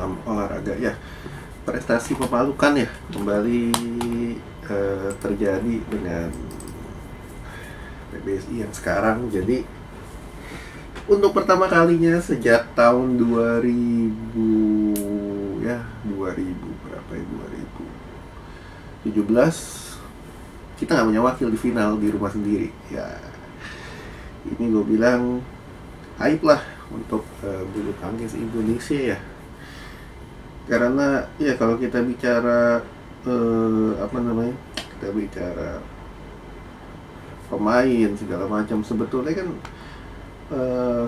dalam olahraga ya. Prestasi memalukan ya kembali terjadi dengan PBSI yang sekarang. Jadi untuk pertama kalinya sejak tahun 2000 ya 2000 berapa ya 2017 kita nggak punya wakil di final di rumah sendiri ya. Ini gue bilang aib lah untuk bulu tangkis Indonesia ya, karena ya kalau kita bicara kita bicara pemain segala macam, sebetulnya kan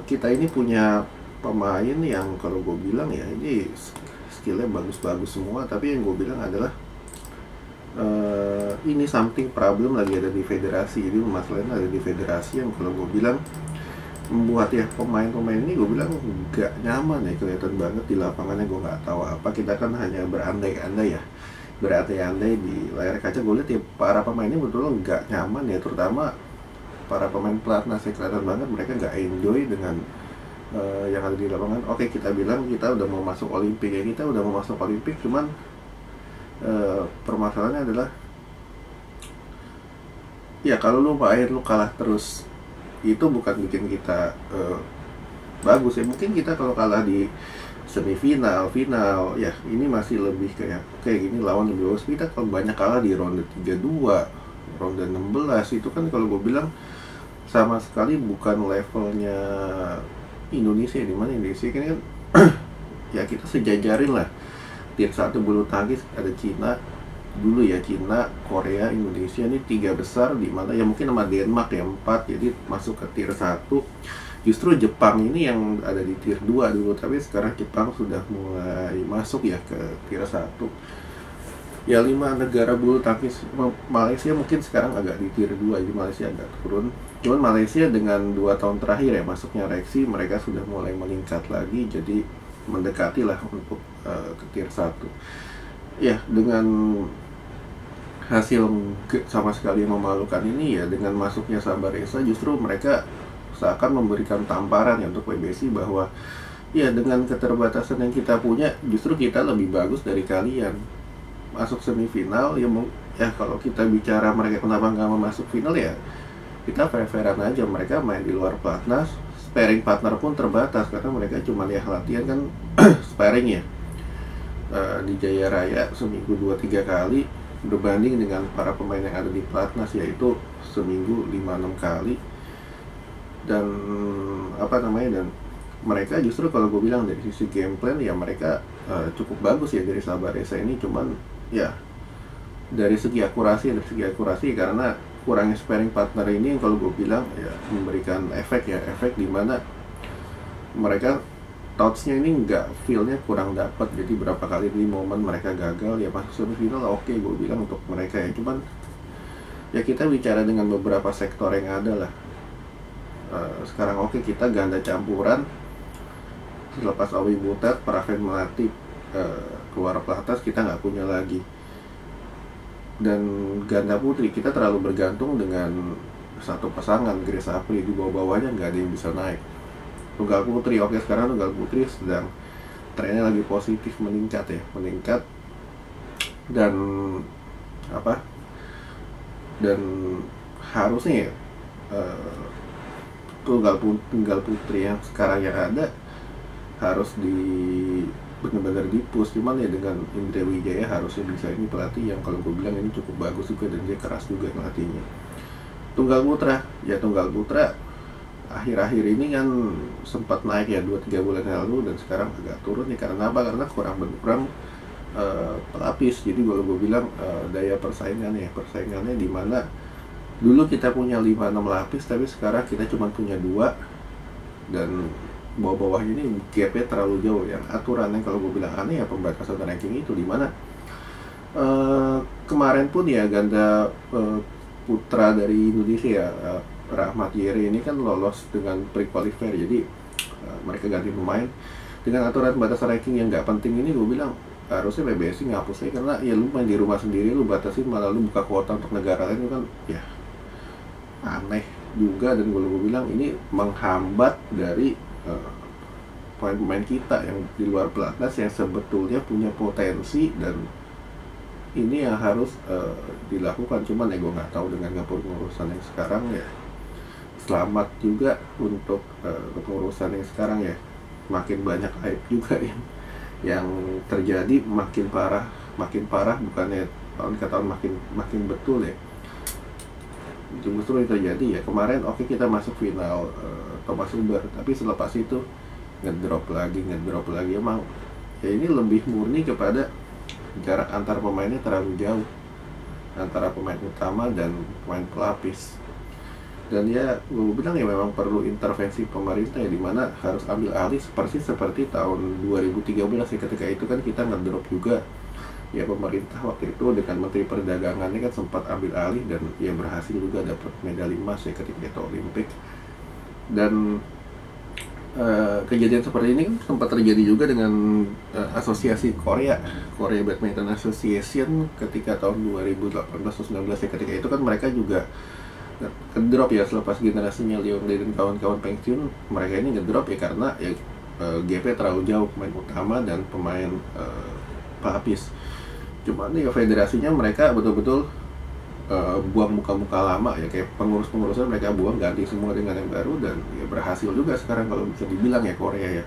kita ini punya pemain yang kalau gue bilang ya ini skillnya bagus-bagus semua, tapi yang gue bilang adalah ini something problem lagi ada di federasi. Jadi masalahnya ada di federasi yang kalau gue bilang membuat ya pemain-pemain ini gue bilang nggak nyaman ya, kelihatan banget di lapangannya. Gue nggak tahu apa, kita kan hanya berandai-andai ya, berandai-andai di layar kaca. Gue lihat ya para pemainnya betul nggak nyaman ya, terutama para pemain pelatnas ya, kelihatan banget mereka nggak enjoy dengan yang ada di lapangan. Oke, kita bilang kita udah mau masuk Olimpik ya, kita udah mau masuk Olimpik, cuman permasalahannya adalah ya kalau lu kalah terus itu bukan bikin kita bagus ya. Mungkin kita kalau kalah di semifinal, final ya ini masih lebih kayak gini lawan lebih bagus. Kita kalau banyak kalah di ronde 32, ronde 16 itu kan kalau gue bilang sama sekali bukan levelnya Indonesia. Di mana Indonesia kan ya kita sejajarin lah tier 1 bulu tangkis, ada Cina dulu ya, Cina, Korea, Indonesia ini 3 besar, di mana ya mungkin sama Denmark ya 4, jadi masuk ke tier 1. Justru Jepang ini yang ada di tier 2 dulu, tapi sekarang Jepang sudah mulai masuk ya ke tier 1. Ya 5 negara bulu tangkis, Malaysia mungkin sekarang agak di tier 2, jadi Malaysia agak turun. Cuman Malaysia dengan 2 tahun terakhir ya masuknya Reksi, mereka sudah mulai meningkat lagi, jadi mendekati lah untuk ke tier 1. Ya dengan hasil sama sekali memalukan ini ya, dengan masuknya Sabar Esa justru mereka seakan memberikan tamparan ya untuk PBSI bahwa ya dengan keterbatasan yang kita punya justru kita lebih bagus dari kalian. Masuk semifinal ya, kalau kita bicara mereka kenapa nggak mau masuk final ya kita fair-fairan aja, mereka main di luar pelatnas, sparring partner pun terbatas karena mereka cuma ya latihan kan sparring ya di Jaya Raya seminggu 2-3 kali, berbanding dengan para pemain yang ada di pelatnas yaitu seminggu 5-6 kali. Dan dan mereka justru kalau gue bilang dari sisi game plan ya mereka cukup bagus ya dari Sabar Esa ini, cuman ya dari segi akurasi karena kurangnya sparring partner ini yang kalau gue bilang ya memberikan efek di mana mereka touchnya ini feelnya kurang dapat. Jadi berapa kali di momen mereka gagal ya masuk semifinal oke, gue bilang untuk mereka ya. Cuman ya kita bicara dengan beberapa sektor yang ada lah. Sekarang oke, kita ganda campuran selepas Owi Butet, Praven Melati keluar pelatnas kita nggak punya lagi. Dan ganda putri kita terlalu bergantung dengan satu pasangan, Grace Apri, di bawah-bawahnya nggak ada yang bisa naik. Tunggal putri oke, sekarang tunggal putri sedang trennya lagi positif, meningkat dan dan harusnya ya tunggal putri yang sekarang yang ada harus benar-benar di-push. Cuman ya dengan Indra Wijaya harusnya bisa, ini pelatih yang kalau gue bilang ini cukup bagus juga dan dia keras juga pelatihnya. Tunggal putra akhir-akhir ini kan sempat naik ya 2-3 bulan lalu dan sekarang agak turun ya. Karena apa? Karena kurang pelapis. Jadi kalau gue bilang daya persaingannya di mana dulu kita punya 5-6 lapis, tapi sekarang kita cuma punya 2 dan bawah-bawah ini gapnya terlalu jauh. Yang aturannya kalau gue bilang aneh ya pembatasan ranking itu, di mana kemarin pun ya ganda putra dari Indonesia Rahmat Yeri ini kan lolos dengan pre-qualifier. Jadi mereka ganti pemain dengan aturan batasan ranking yang nggak penting ini. Gue bilang harusnya PBSI ngapusnya, karena ya lu main di rumah sendiri lu batasin, malah lu buka kuota untuk negara lain, itu kan ya aneh juga. Dan gue bilang ini menghambat dari pemain-pemain kita yang di luar pelatnas yang sebetulnya punya potensi, dan ini yang harus dilakukan. Cuman gue nggak tahu dengan kepengurusan yang sekarang ya. Selamat juga untuk kepengurusan yang sekarang ya, makin banyak hype juga yang terjadi, makin parah bukannya tahun ke tahun makin betul ya. Justru yang terjadi ya kemarin oke, kita masuk final Thomas Uber, tapi selepas itu ngedrop lagi. Emang ya ini lebih murni kepada jarak antar pemainnya terlalu jauh antara pemain utama dan pemain pelapis. Dan ya gue bilang ya memang perlu intervensi pemerintah ya, dimana harus ambil alih seperti tahun 2013 ya, ketika itu kan kita ngedrop juga ya. Pemerintah waktu itu dengan Menteri Perdagangannya kan sempat ambil alih, dan ya berhasil juga dapat medali emas ya ketika itu Olimpik. Dan kejadian seperti ini kan sempat terjadi juga dengan asosiasi Korea Badminton Association ketika tahun 2018 atau 2019 ya, ketika itu kan mereka juga ngedrop ya selepas generasinya Leon Lee dan kawan-kawan pensiun. Mereka ini ngedrop ya karena ya GP terlalu jauh pemain utama dan pemain pelapis. Cuman ya federasinya mereka betul-betul buang muka-muka lama ya, kayak pengurus-pengurusan mereka buang, ganti semua dengan yang baru, dan ya berhasil juga sekarang kalau bisa dibilang ya Korea ya.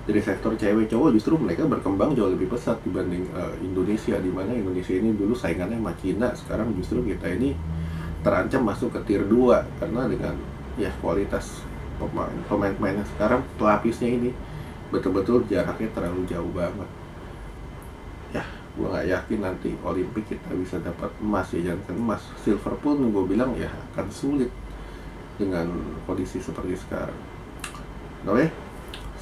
Dari sektor cewek cowok justru mereka berkembang jauh lebih pesat dibanding Indonesia, di mana Indonesia ini dulu saingannya sama Cina, sekarang justru kita ini terancam masuk ke tier 2 karena dengan ya kualitas pemain-pemainnya sekarang, pelapisnya ini betul-betul jaraknya terlalu jauh banget ya. Gue nggak yakin nanti Olimpik kita bisa dapat emas ya, jangan emas, silver pun gue bilang ya akan sulit dengan kondisi seperti sekarang. Oke,